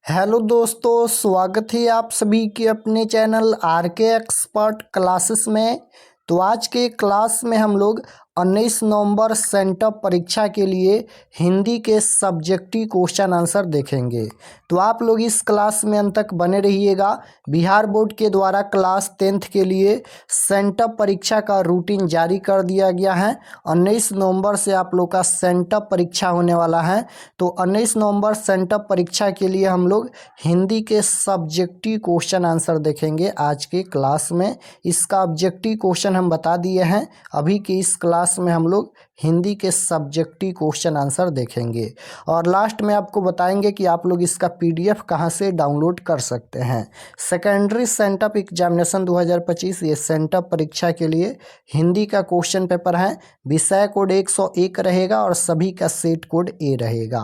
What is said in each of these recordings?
Hello दोस्तों, स्वागत है आप सभी के अपने चैनल आर के एक्सपर्ट क्लासेस में। तो आज के क्लास में हम लोग 19 नवंबर सेंटअप परीक्षा के लिए हिंदी के सब्जेक्टिव क्वेश्चन आंसर देखेंगे। तो आप लोग इस क्लास में अंत तक बने रहिएगा। बिहार बोर्ड के द्वारा क्लास 10th के लिए सेंटअप परीक्षा का रूटीन जारी कर दिया गया है। 19 नवंबर से आप लोग का सेंटअप परीक्षा होने वाला है। तो 19 नवंबर सेंटअप परीक्षा के लिए हम लोग हिंदी के सब्जेक्टिव क्वेश्चन आंसर देखेंगे आज के क्लास में। इसका ऑब्जेक्टिव क्वेश्चन हम बता दिए हैं। अभी की इस क्लास में हम लोग हिंदी के सब्जेक्टिव क्वेश्चन आंसर देखेंगे और लास्ट में आपको बताएंगे कि आप लोग इसका पीडीएफ कहां से डाउनलोड कर सकते हैं। सेकेंडरी सेंटअप एग्जामिनेशन 2025 ये सेंटअप परीक्षा के लिए हिंदी का क्वेश्चन पेपर है। विषय कोड 101 रहेगा और सभी का सेट कोड ए रहेगा।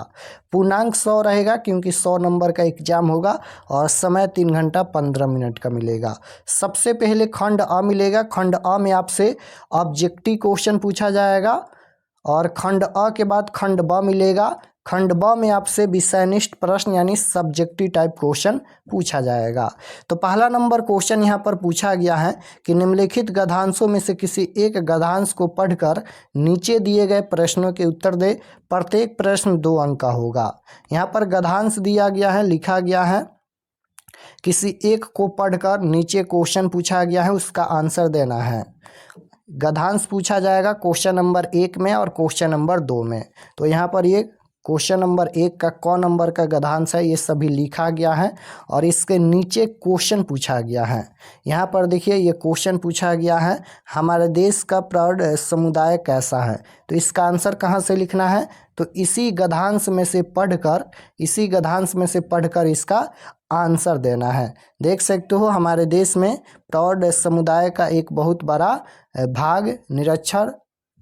पूर्णांक 100 रहेगा क्योंकि 100 नंबर का एग्जाम होगा और समय 3 घंटा 15 मिनट का मिलेगा। सबसे पहले खंड अ मिलेगा। खंड अ में आपसे ऑब्जेक्टिव क्वेश्चन पूछा जाएगा और खंड अ के बाद खंड ब मिलेगा। खंड ब में आपसे विषयनिष्ठ प्रश्न यानी सब्जेक्टिव टाइप क्वेश्चन पूछा जाएगा। तो पहला नंबर क्वेश्चन यहाँ पर पूछा गया है कि निम्नलिखित गद्यांशों में से किसी एक गद्यांश को पढ़कर नीचे दिए गए प्रश्नों के उत्तर दे। प्रत्येक प्रश्न 2 अंक का होगा। यहाँ पर गद्यांश दिया गया है, लिखा गया है किसी एक को पढ़कर नीचे क्वेश्चन पूछा गया है, उसका आंसर देना है। गद्यांश पूछा जाएगा क्वेश्चन नंबर 1 में और क्वेश्चन नंबर 2 में। तो यहाँ पर ये क्वेश्चन नंबर 1 का क नंबर का गद्यांश है, ये सभी लिखा गया है और इसके नीचे क्वेश्चन पूछा गया है। यहाँ पर देखिए ये क्वेश्चन पूछा गया है, हमारे देश का प्रौढ़ समुदाय कैसा है। तो इसका आंसर कहाँ से लिखना है, तो इसी गद्यांश में से पढ़कर इसका आंसर देना है। देख सकते हो हमारे देश में प्रौढ़ समुदाय का एक बहुत बड़ा भाग निरक्षर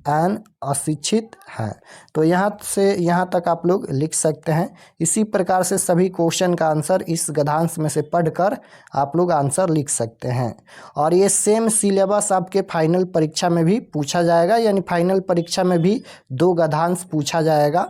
एंड अशिक्षित है। तो यहाँ से यहाँ तक आप लोग लिख सकते हैं। इसी प्रकार से सभी क्वेश्चन का आंसर इस गद्यांश में से पढ़कर आप लोग आंसर लिख सकते हैं। और ये सेम सिलेबस आपके फाइनल परीक्षा में भी पूछा जाएगा, यानी फाइनल परीक्षा में भी 2 गद्यांश पूछा जाएगा।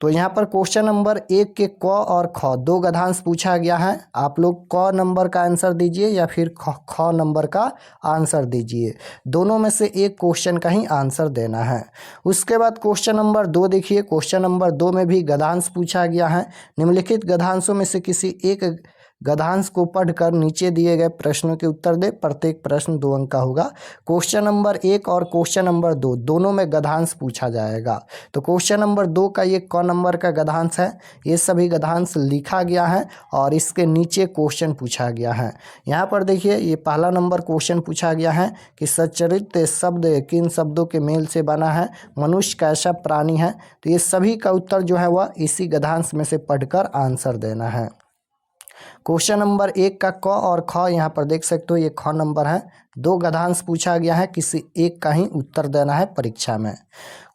तो यहाँ पर क्वेश्चन नंबर 1 के क और ख 2 गद्यांश पूछा गया है। आप लोग क नंबर का आंसर दीजिए या फिर ख नंबर का आंसर दीजिए। दोनों में से एक क्वेश्चन का ही आंसर देना है। उसके बाद क्वेश्चन नंबर 2 देखिए। क्वेश्चन नंबर 2 में भी गद्यांश पूछा गया है। निम्नलिखित गद्यांशों में से किसी एक गद्यांश को पढ़कर नीचे दिए गए प्रश्नों के उत्तर दे। प्रत्येक प्रश्न 2 अंक का होगा। क्वेश्चन नंबर 1 और क्वेश्चन नंबर 2 दोनों में गद्यांश पूछा जाएगा। तो क्वेश्चन नंबर 2 का ये क नंबर का गद्यांश है। ये सभी गद्यांश लिखा गया है और इसके नीचे क्वेश्चन पूछा गया है। यहाँ पर देखिए ये पहला नंबर क्वेश्चन पूछा गया है कि सच्चरित शब्द किन शब्दों के मेल से बना है, मनुष्य कैसा प्राणी है। तो ये सभी का उत्तर जो है वह इसी गद्यांश में से पढ़कर आंसर देना है। क्वेश्चन नंबर 1 का क और ख यहाँ पर देख सकते हो ये ख नंबर है। 2 गद्यांश पूछा गया है, किसी एक का ही उत्तर देना है परीक्षा में।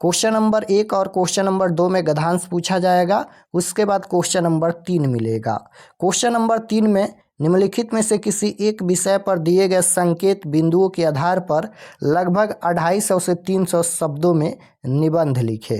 क्वेश्चन नंबर 1 और क्वेश्चन नंबर 2 में गद्यांश पूछा जाएगा। उसके बाद क्वेश्चन नंबर 3 मिलेगा। क्वेश्चन नंबर 3 में निम्नलिखित में से किसी एक विषय पर दिए गए संकेत बिंदुओं के आधार पर लगभग 250 से 300 शब्दों में निबंध लिखे।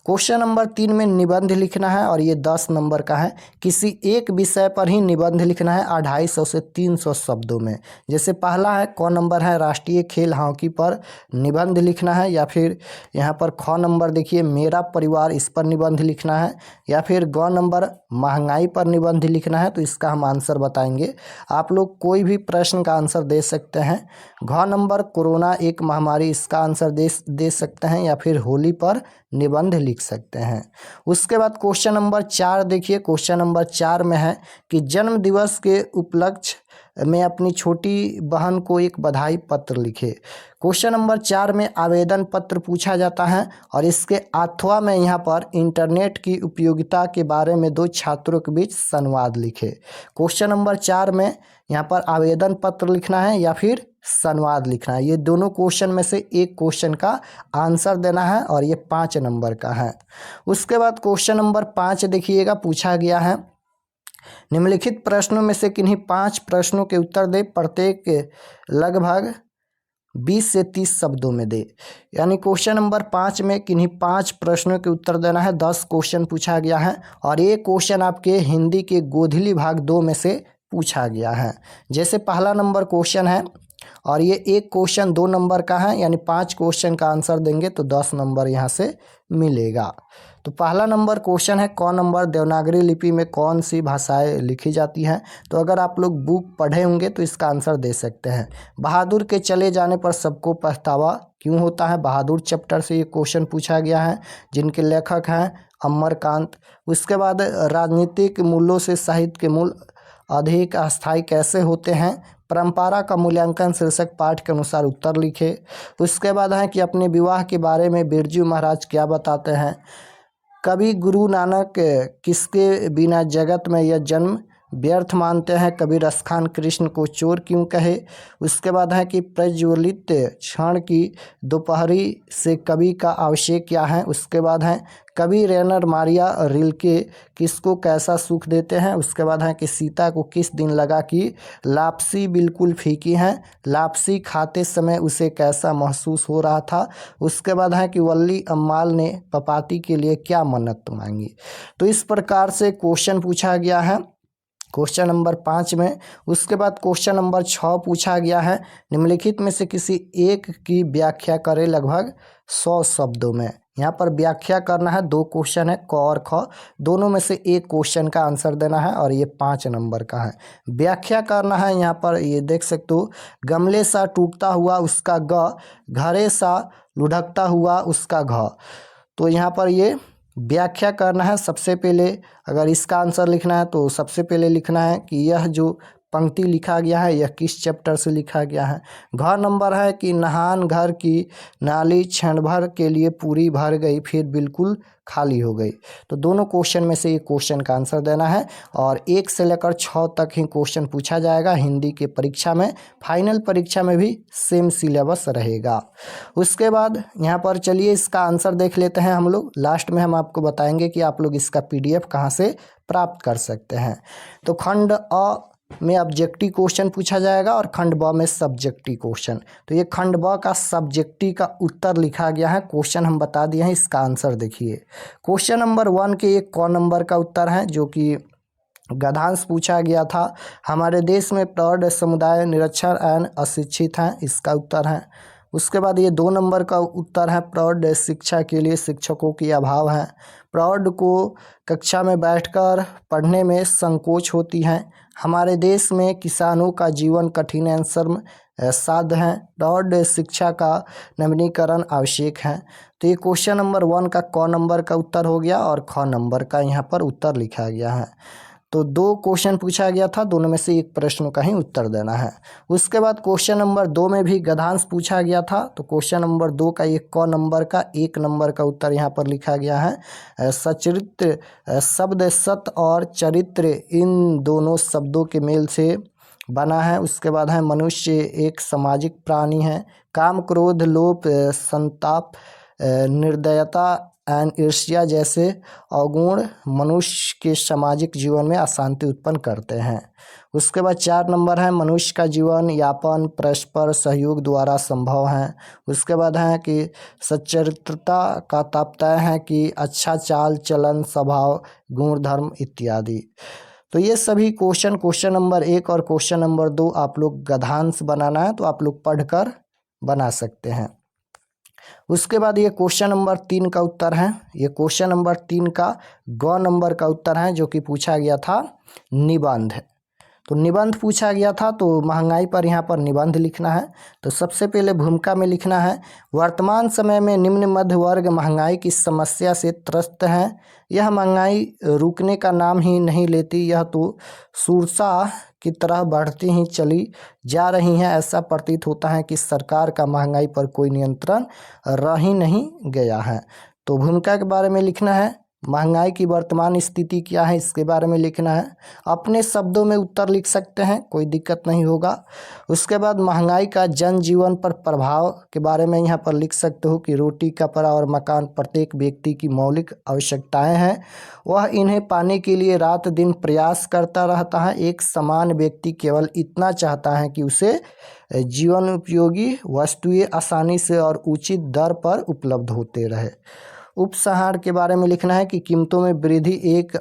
क्वेश्चन नंबर 3 में निबंध लिखना है और ये 10 नंबर का है। किसी एक विषय पर ही निबंध लिखना है 250 से 300 शब्दों में। जैसे पहला है क नंबर है राष्ट्रीय खेल हॉकी पर निबंध लिखना है, या फिर यहाँ पर ख नंबर देखिए मेरा परिवार, इस पर निबंध लिखना है, या फिर ग नंबर महंगाई पर निबंध लिखना है। तो इसका हम आंसर बताएंगे। आप लोग कोई भी प्रश्न का आंसर दे सकते हैं। घ नंबर कोरोना एक महामारी, इसका आंसर दे सकते हैं, या फिर होली पर निबंध लिख सकते हैं। उसके बाद क्वेश्चन नंबर 4 देखिए। क्वेश्चन नंबर 4 में है कि जन्म दिवस के उपलक्ष्य में अपनी छोटी बहन को एक बधाई पत्र लिखे। क्वेश्चन नंबर 4 में आवेदन पत्र पूछा जाता है और इसके अथवा में यहाँ पर इंटरनेट की उपयोगिता के बारे में 2 छात्रों के बीच संवाद लिखे। क्वेश्चन नंबर 4 में यहाँ पर आवेदन पत्र लिखना है या फिर संवाद लिखना है। ये दोनों क्वेश्चन में से एक क्वेश्चन का आंसर देना है और ये 5 नंबर का है। उसके बाद क्वेश्चन नंबर 5 देखिएगा, पूछा गया है निम्नलिखित प्रश्नों में से किन्हीं 5 प्रश्नों के उत्तर दे। प्रत्येक लगभग 20 से 30 शब्दों में दे। यानी क्वेश्चन नंबर 5 में किन्हीं 5 प्रश्नों के उत्तर देना है। 10 क्वेश्चन पूछा गया है और ये क्वेश्चन आपके हिंदी के गोधली भाग 2 में से पूछा गया है। जैसे पहला नंबर क्वेश्चन है और ये एक क्वेश्चन 2 नंबर का है, यानी 5 क्वेश्चन का आंसर देंगे तो 10 नंबर यहाँ से मिलेगा। तो पहला नंबर क्वेश्चन है, कौन नंबर देवनागरी लिपि में कौन सी भाषाएं लिखी जाती हैं। तो अगर आप लोग बुक पढ़े होंगे तो इसका आंसर दे सकते हैं। बहादुर के चले जाने पर सबको पछतावा क्यों होता है। बहादुर चैप्टर से ये क्वेश्चन पूछा गया है, जिनके लेखक हैं अमरकांत। उसके बाद राजनीतिक मूल्यों से साहित्य के मूल अधिक अस्थायी कैसे होते हैं। परंपरा का मूल्यांकन शीर्षक पाठ के अनुसार उत्तर लिखे। उसके बाद है कि अपने विवाह के बारे में बिरजू महाराज क्या बताते हैं। कभी गुरु नानक किसके बिना जगत में यह जन्म व्यर्थ मानते हैं। कभी रसखान कृष्ण को चोर क्यों कहे। उसके बाद है कि प्रज्वलित क्षण की दोपहरी से कवि का आवश्यक क्या है। उसके बाद है कवि रेनर मारिया रिल्के किसको कैसा सुख देते हैं। उसके बाद है कि सीता को किस दिन लगा कि लापसी बिल्कुल फीकी है। लापसी खाते समय उसे कैसा महसूस हो रहा था। उसके बाद है कि वल्ली अम्माल ने पपाती के लिए क्या मन्नत मांगी। तो इस प्रकार से क्वेश्चन पूछा गया है क्वेश्चन नंबर 5 में। उसके बाद क्वेश्चन नंबर 6 पूछा गया है, निम्नलिखित में से किसी एक की व्याख्या करें लगभग 100 शब्दों में। यहाँ पर व्याख्या करना है। 2 क्वेश्चन है, क और ख, दोनों में से एक क्वेश्चन का आंसर देना है और ये 5 नंबर का है। व्याख्या करना है, यहाँ पर ये देख सकते हो, गमले सा टूटता हुआ उसका ग, घरे सा लुढ़कता हुआ उसका घ। तो यहाँ पर ये व्याख्या करना है। सबसे पहले अगर इसका आंसर लिखना है तो सबसे पहले लिखना है कि यह जो पंक्ति लिखा गया है यह किस चैप्टर से लिखा गया है। घ नंबर है कि नहान घर की नाली क्षण भर के लिए पूरी भर गई फिर बिल्कुल खाली हो गई। तो दोनों क्वेश्चन में से एक क्वेश्चन का आंसर देना है और 1 से लेकर 6 तक ही क्वेश्चन पूछा जाएगा हिंदी के परीक्षा में। फाइनल परीक्षा में भी सेम सिलेबस रहेगा। उसके बाद यहाँ पर चलिए इसका आंसर देख लेते हैं हम लोग। लास्ट में हम आपको बताएंगे कि आप लोग इसका PDF कहाँ से प्राप्त कर सकते हैं। तो खंड अ में ऑब्जेक्टिव क्वेश्चन पूछा जाएगा और खंड ब में सब्जेक्टिव क्वेश्चन। तो ये खंड ब का सब्जेक्टिव का उत्तर लिखा गया है। क्वेश्चन हम बता दिए हैं, इसका आंसर देखिए। क्वेश्चन नंबर 1 के एक क नंबर का उत्तर है जो कि गद्यांश पूछा गया था। हमारे देश में प्रौढ़ समुदाय निरक्षर एवं अशिक्षित हैं, इसका उत्तर है। उसके बाद ये 2 नंबर का उत्तर है, प्रौढ़ शिक्षा के लिए शिक्षकों की अभाव है। प्रौढ़ को कक्षा में बैठकर पढ़ने में संकोच होती है। हमारे देश में किसानों का जीवन कठिन एवं श्रम साध्य है। प्रौढ़ शिक्षा का नवीनीकरण आवश्यक है। तो ये क्वेश्चन नंबर 1 का क नंबर का उत्तर हो गया और ख नंबर का यहाँ पर उत्तर लिखा गया है। तो 2 क्वेश्चन पूछा गया था, दोनों में से एक प्रश्न का ही उत्तर देना है। उसके बाद क्वेश्चन नंबर 2 में भी गद्यांश पूछा गया था। तो क्वेश्चन नंबर 2 का एक क नंबर का 1 नंबर का उत्तर यहाँ पर लिखा गया है। सचरित्र शब्द सत और चरित्र इन दोनों शब्दों के मेल से बना है। उसके बाद है मनुष्य एक सामाजिक प्राणी है। काम क्रोध लोभ संताप निर्दयता एवं ईर्ष्या जैसे अवगुण मनुष्य के सामाजिक जीवन में अशांति उत्पन्न करते हैं। उसके बाद 4 नंबर है, मनुष्य का जीवन यापन परस्पर सहयोग द्वारा संभव है। उसके बाद है कि सच्चरित्रता का तात्पर्य है कि अच्छा चाल चलन स्वभाव गुण धर्म इत्यादि। तो ये सभी क्वेश्चन नंबर 1 और क्वेश्चन नंबर 2 आप लोग गद्यांश बनाना है तो आप लोग पढ़कर बना सकते हैं। उसके बाद ये क्वेश्चन नंबर 3 का उत्तर है। ये क्वेश्चन नंबर 3 का ग नंबर का उत्तर है जो कि पूछा गया था निबंध। तो निबंध पूछा गया था तो महंगाई पर यहाँ पर निबंध लिखना है। तो सबसे पहले भूमिका में लिखना है, वर्तमान समय में निम्न मध्य वर्ग महंगाई की समस्या से त्रस्त है। यह महंगाई रुकने का नाम ही नहीं लेती, यह तो सुरसा की तरह बढ़ती ही चली जा रही है। ऐसा प्रतीत होता है कि सरकार का महंगाई पर कोई नियंत्रण रह ही नहीं गया है। तो भूमिका के बारे में लिखना है, महंगाई की वर्तमान स्थिति क्या है इसके बारे में लिखना है। अपने शब्दों में उत्तर लिख सकते हैं, कोई दिक्कत नहीं होगा। उसके बाद महंगाई का जनजीवन पर प्रभाव के बारे में यहाँ पर लिख सकते हो कि रोटी कपड़ा और मकान प्रत्येक व्यक्ति की मौलिक आवश्यकताएं हैं। वह इन्हें पाने के लिए रात दिन प्रयास करता रहता है। एक समान व्यक्ति केवल इतना चाहता है कि उसे जीवन उपयोगी वस्तुएं आसानी से और उचित दर पर उपलब्ध होते रहे। उपसंहार के बारे में लिखना है कि कीमतों में वृद्धि एक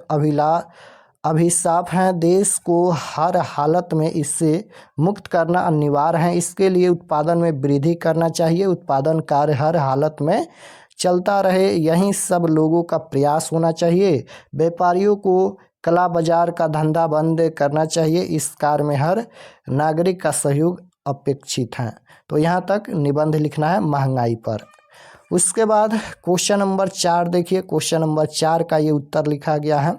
अभिशाप है। देश को हर हालत में इससे मुक्त करना अनिवार्य है। इसके लिए उत्पादन में वृद्धि करना चाहिए। उत्पादन कार्य हर हालत में चलता रहे, यही सब लोगों का प्रयास होना चाहिए। व्यापारियों को कला बाजार का धंधा बंद करना चाहिए। इस कार्य में हर नागरिक का सहयोग अपेक्षित है। तो यहाँ तक निबंध लिखना है महंगाई पर। उसके बाद क्वेश्चन नंबर 4 देखिए। क्वेश्चन नंबर 4 का ये उत्तर लिखा गया है।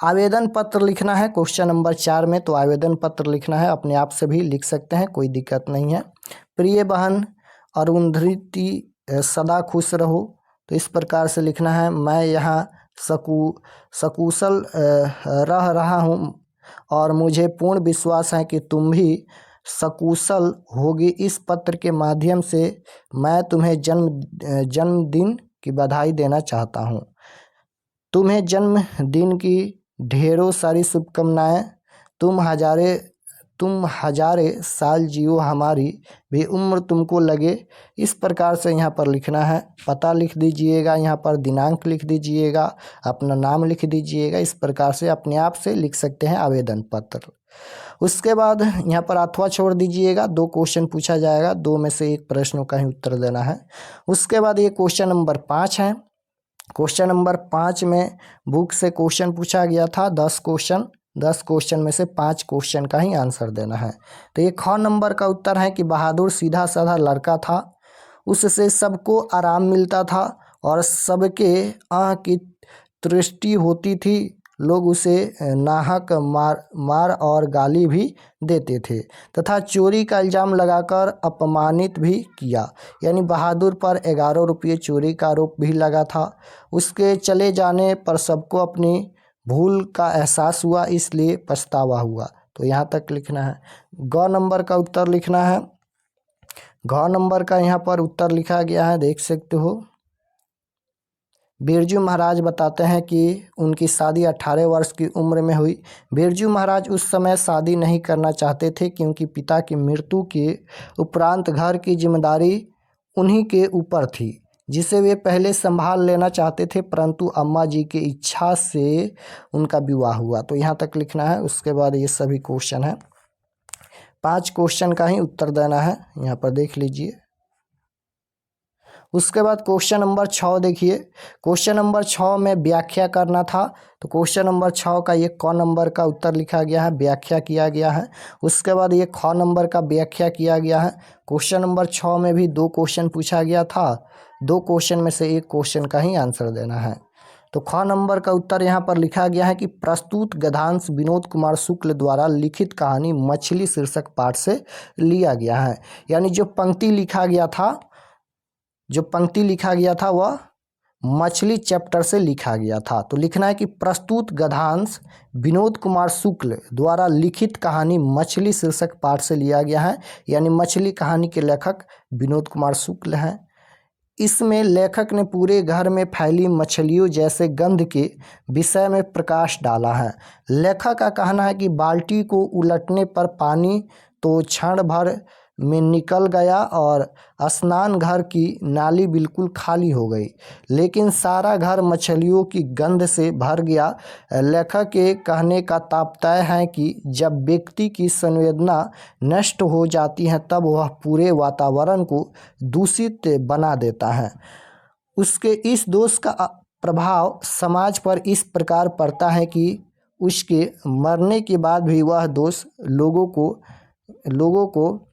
आवेदन पत्र लिखना है क्वेश्चन नंबर 4 में। तो आवेदन पत्र लिखना है, अपने आप से भी लिख सकते हैं, कोई दिक्कत नहीं है। प्रिय बहन अरुंधति सदा खुश रहो। तो इस प्रकार से लिखना है। मैं यहाँ सकुशल रह रहा हूँ और मुझे पूर्ण विश्वास है कि तुम भी सकुशल होगी। इस पत्र के माध्यम से मैं तुम्हें जन्मदिन की बधाई देना चाहता हूँ। तुम्हें जन्मदिन की ढेरों सारी शुभकामनाएं। तुम हजारे साल जियो, हमारी भी उम्र तुमको लगे। इस प्रकार से यहाँ पर लिखना है। पता लिख दीजिएगा, यहाँ पर दिनांक लिख दीजिएगा, अपना नाम लिख दीजिएगा। इस प्रकार से अपने आप से लिख सकते हैं आवेदन पत्र। उसके बाद यहाँ पर अथवा छोड़ दीजिएगा, 2 क्वेश्चन पूछा जाएगा, 2 में से 1 प्रश्नों का ही उत्तर देना है। उसके बाद ये क्वेश्चन नंबर 5 है। क्वेश्चन नंबर 5 में बुक से क्वेश्चन पूछा गया था 10 क्वेश्चन में से 5 क्वेश्चन का ही आंसर देना है। तो ये ख नंबर का उत्तर है कि बहादुर सीधा साधा लड़का था, उससे सबको आराम मिलता था और सबके आँख की तृष्टि होती थी। लोग उसे नाहक मार और गाली भी देते थे तथा चोरी का इल्ज़ाम लगाकर अपमानित भी किया। यानी बहादुर पर 11 रुपये चोरी का आरोप भी लगा था। उसके चले जाने पर सबको अपनी भूल का एहसास हुआ, इसलिए पछतावा हुआ। तो यहाँ तक लिखना है। ग नंबर का उत्तर लिखना है। घ नंबर का यहाँ पर उत्तर लिखा गया है, देख सकते हो। बिरजू महाराज बताते हैं कि उनकी शादी 18 वर्ष की उम्र में हुई। बिरजू महाराज उस समय शादी नहीं करना चाहते थे क्योंकि पिता की मृत्यु के उपरांत घर की जिम्मेदारी उन्हीं के ऊपर थी, जिसे वे पहले संभाल लेना चाहते थे, परंतु अम्मा जी की इच्छा से उनका विवाह हुआ। तो यहाँ तक लिखना है। उसके बाद ये सभी क्वेश्चन है, 5 क्वेश्चन का ही उत्तर देना है, यहाँ पर देख लीजिए। उसके बाद क्वेश्चन नंबर 6 देखिए। क्वेश्चन नंबर 6 में व्याख्या करना था। तो क्वेश्चन नंबर 6 का ये क नंबर का उत्तर लिखा गया है, व्याख्या किया गया है। उसके बाद ये ख नंबर का व्याख्या किया गया है। क्वेश्चन नंबर 6 में भी 2 क्वेश्चन पूछा गया था, 2 क्वेश्चन में से 1 क्वेश्चन का ही आंसर देना है। तो ख नंबर का उत्तर यहाँ पर लिखा गया है कि प्रस्तुत गद्यांश विनोद कुमार शुक्ल द्वारा लिखित कहानी मछली शीर्षक पाठ से लिया गया है। यानी जो पंक्ति लिखा गया था वह मछली चैप्टर से लिखा गया था। तो लिखना है कि प्रस्तुत गद्यांश विनोद कुमार शुक्ल द्वारा लिखित कहानी मछली शीर्षक पाठ से लिया गया है। यानी मछली कहानी के लेखक विनोद कुमार शुक्ल हैं। इसमें लेखक ने पूरे घर में फैली मछलियों जैसे गंध के विषय में प्रकाश डाला है। लेखक का कहना है कि बाल्टी को उलटने पर पानी तो क्षण भर में निकल गया और स्नान घर की नाली बिल्कुल खाली हो गई, लेकिन सारा घर मछलियों की गंध से भर गया। लेखक के कहने का तात्पर्य है कि जब व्यक्ति की संवेदना नष्ट हो जाती है तब वह पूरे वातावरण को दूषित बना देता है। उसके इस दोष का प्रभाव समाज पर इस प्रकार पड़ता है कि उसके मरने के बाद भी वह दोष लोगों को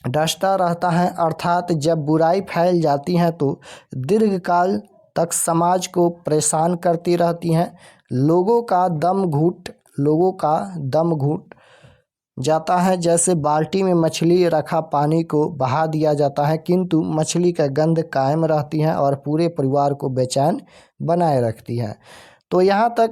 डसता रहता है। अर्थात जब बुराई फैल जाती है तो दीर्घकाल तक समाज को परेशान करती रहती हैं। लोगों का दम घुट जाता है, जैसे बाल्टी में मछली रखा पानी को बहा दिया जाता है, किंतु मछली का गंध कायम रहती है और पूरे परिवार को बेचैन बनाए रखती है। तो यहाँ तक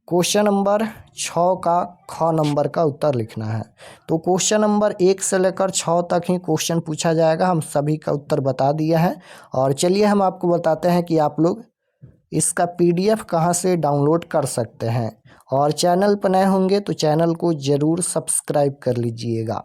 क्वेश्चन नंबर 6 का ख नंबर का उत्तर लिखना है। तो क्वेश्चन नंबर 1 से लेकर 6 तक ही क्वेश्चन पूछा जाएगा, हम सभी का उत्तर बता दिया है। और चलिए हम आपको बताते हैं कि आप लोग इसका PDF कहाँ से डाउनलोड कर सकते हैं। और चैनल पर नए होंगे तो चैनल को ज़रूर सब्सक्राइब कर लीजिएगा।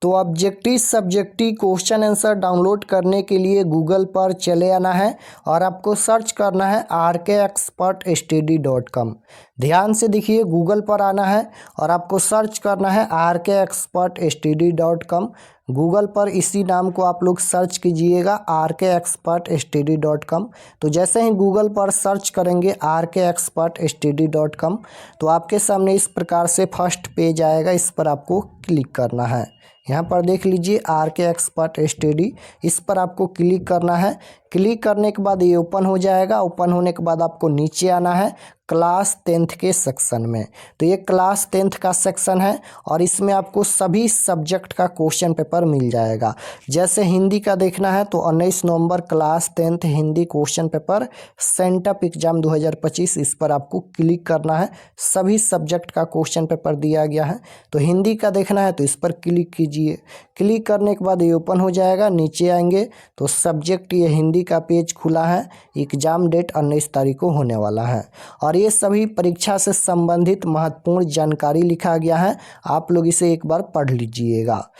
तो objective subjective question answer download करने के लिए गूगल पर चले आना है और आपको सर्च करना है rkexpertstudy.com। ध्यान से देखिए, गूगल पर आना है और आपको सर्च करना है rkexpertstudy.com। गूगल पर इसी नाम को आप लोग सर्च कीजिएगा rkexpertstudy.com। तो जैसे ही गूगल पर सर्च करेंगे rkexpertstudy.com तो आपके सामने इस प्रकार से फर्स्ट पेज आएगा, इस पर आपको क्लिक करना है। यहाँ पर देख लीजिए rkexpertstudy, इस पर आपको क्लिक करना है। क्लिक करने के बाद ये ओपन हो जाएगा। ओपन होने के बाद आपको नीचे आना है क्लास 10th के सेक्शन में। तो ये क्लास 10th का सेक्शन है और इसमें आपको सभी सब्जेक्ट का क्वेश्चन पेपर मिल जाएगा। जैसे हिंदी का देखना है तो 19 नवंबर class 10th Hindi question paper sent up exam 2025, इस पर आपको क्लिक करना है। सभी सब्जेक्ट का क्वेश्चन पेपर दिया गया है। तो हिंदी का देखना है तो इस पर क्लिक कीजिए। क्लिक करने के बाद ये ओपन हो जाएगा। नीचे आएंगे तो सब्जेक्ट ये हिंदी का पेज खुला है। एग्जाम डेट 19 तारीख को होने वाला है और ये सभी परीक्षा से संबंधित महत्वपूर्ण जानकारी लिखा गया है। आप लोग इसे एक बार पढ़ लीजिएगा।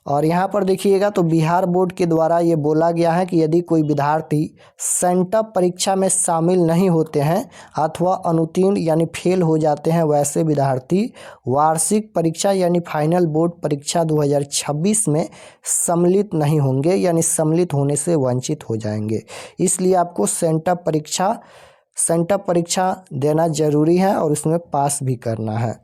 और यहाँ पर देखिएगा तो बिहार बोर्ड के द्वारा ये बोला गया है कि यदि कोई विद्यार्थी सेंटअप परीक्षा में शामिल नहीं होते हैं अथवा अनुत्तीर्ण यानी फेल हो जाते हैं, वैसे विद्यार्थी वार्षिक परीक्षा यानी फाइनल बोर्ड परीक्षा 2026 में सम्मिलित नहीं होंगे, यानी सम्मिलित होने से वंचित हो जाएंगे। इसलिए आपको सेंटअप परीक्षा देना जरूरी है और उसमें पास भी करना है।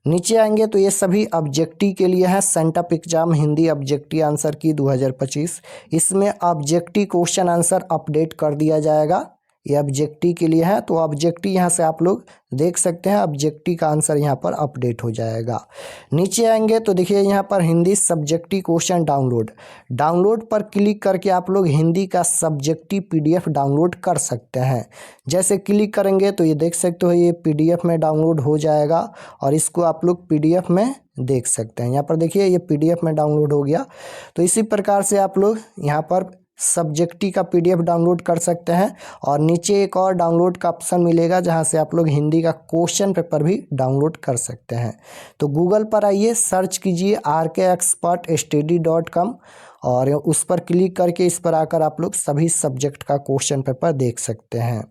नीचे आएंगे तो ये सभी ऑब्जेक्टिव के लिए है। Sent up exam Hindi objective answer की 2025, इसमें ऑब्जेक्टिव क्वेश्चन आंसर अपडेट कर दिया जाएगा। ये ऑब्जेक्टिव के लिए है। तो ऑब्जेक्टिव यहाँ से आप लोग देख सकते हैं, ऑब्जेक्टिव का आंसर यहाँ पर अपडेट हो जाएगा। नीचे आएंगे तो देखिए यहाँ पर हिंदी सब्जेक्टिव क्वेश्चन डाउनलोड पर क्लिक करके आप लोग हिंदी का सब्जेक्टिव PDF डाउनलोड कर सकते हैं। जैसे क्लिक करेंगे तो ये देख सकते हो ये PDF में डाउनलोड हो जाएगा और इसको आप लोग PDF में देख सकते हैं। यहाँ पर देखिए ये PDF में डाउनलोड हो गया। तो इसी प्रकार से आप लोग यहाँ पर सब्जेक्टिव का PDF डाउनलोड कर सकते हैं और नीचे एक और डाउनलोड का ऑप्शन मिलेगा जहां से आप लोग हिंदी का क्वेश्चन पेपर भी डाउनलोड कर सकते हैं। तो गूगल पर आइए, सर्च कीजिए rkexpertstudy.com और उस पर क्लिक करके इस पर आकर आप लोग सभी सब्जेक्ट का क्वेश्चन पेपर देख सकते हैं।